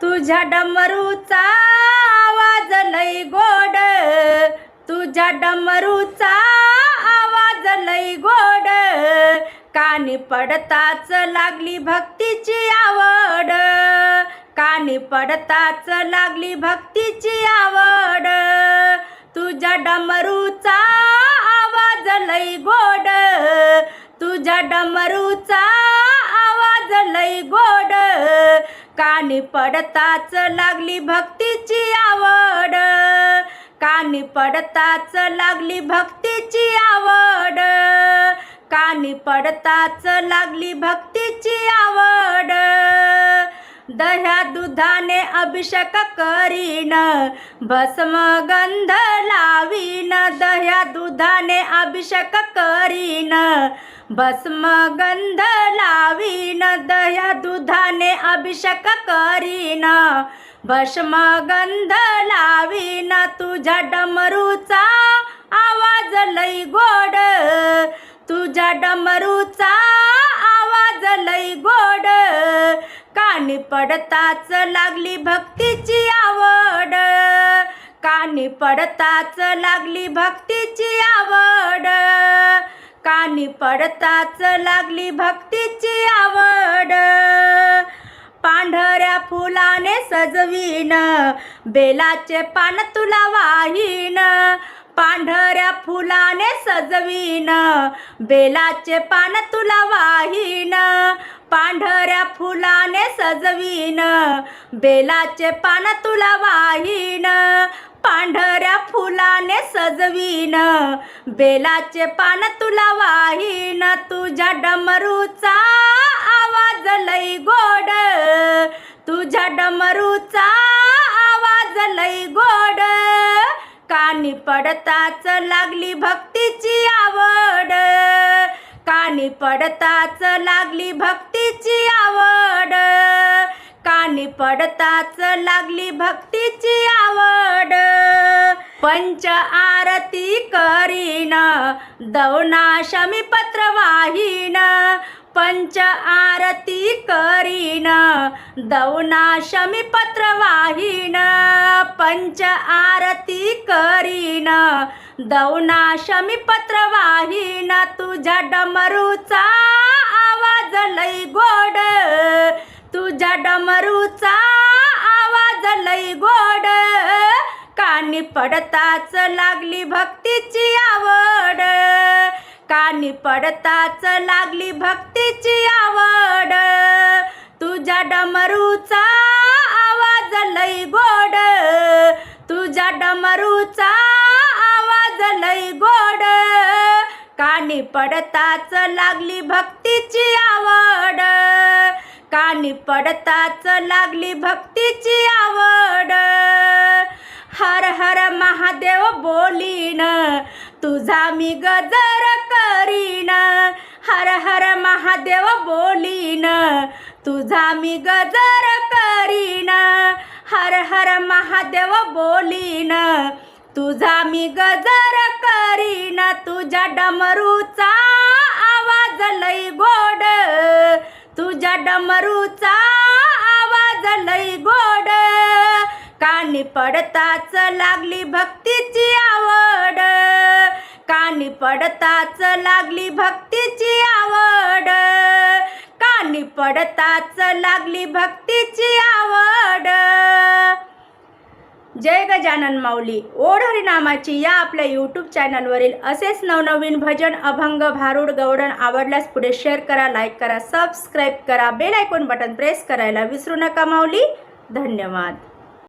तुझ्या डमरूचा आवाज लई गोड, तुझ्या डमरूचा आवाज लई गोड, कानी पडताच लागली भक्तीची आवड, कानी पडताच लागली भक्तीची आवड. तुझ्या डमरूचा आवाज लई गोड, तुझ्या डमरूचा आवाज लई गोड, कानी पडताच लागली भक्तीची आवड, कानी पडताच लागली भक्तीची आवड, कानी पडताच लागली भक्तीची आवड. दह्या दुधाने अभिषेक करीन, भस्म गंध लावीन, दह्या दुधाने अभिषेक करीन, भस्म गंध लावीन, दह्या दुधाने अभिषेक करीन, भस्म गंध लावीन. तुझ्या डमरूचा आवाज लई गोड, तुझ्या डमरूचा आवाज लई गोड, कानी पडताच लागली भक्तीची आवड, कानी पडताच लागली भक्तीची आवड, कानी पडताच लागली भक्तीची आवड. पांढऱ्या फुलाने सजवीन, बेलाचे पान तुला वाहीन, पांढऱ्या फुलाने सजवीन, बेलाचे पान तुला वाहीन, पांढऱ्या फुलाने सजवीन, बेलाचे पान तुला वाहीन, पांढऱ्या फुलाने सजवीन, बेलाचे पान तुला वाहीन. तुझ्या डमरूचा आवाज लई गोड, तुझ्या डमरूचा आवाज लई गोड, कानी पडताच लागली भक्तीची आवड, कानी पडताच लागली भक्तीची आवड, कानी पडताच लागली भक्तीची आवड. पंच आरती करीन, दवना शमी पत्र वाहीन, पंच आरती करीन, दवना शमी पत्र वाहीन, पंच आरती करीन, दवना शमी पत्र वाहीन. तुझ्या डमरूचा आवाज लई गोड, तुझ्या डमरूचा आवाज लई गोड, कानी पडताच लागली भक्तीची आवड, कानी पडताच लागली भक्तीची आवड. तुझ्या डमरूचा आवाज लई गोड, तुझ्या डमरूचा आवाज लई गोड, कानी पडताच लागली भक्तीची आवड, कानी पडताच लागली भक्तीची आवड. हर हर महादेव बोलीन, तुझा मी गजर करीन, हर हर महादेव बोलीन, तुझा मी गजर करीन, हर हर महादेव बोलीन, तुझा मी गजर करीन. तुझ्या डमरूचा आवाज लई गोड, तुझ्या डमरूचा आवाज लई गोड, कानी पडताच लागली भक्तीची आवड, कानी पडताच लागली भक्तीची आवड, कानी पडताच लागली भक्तीची आवड. जय गजानन माऊली. ओढ हरिनामाची या आपल्या यूट्यूब चॅनलवरील असेच नवनवीन भजन, अभंग, भारुड, गवळण आवडल्यास पुढे शेअर करा, लाईक करा, सबस्क्राईब करा, बेल आयकॉन बटन प्रेस करायला विसरू नका माऊली. धन्यवाद.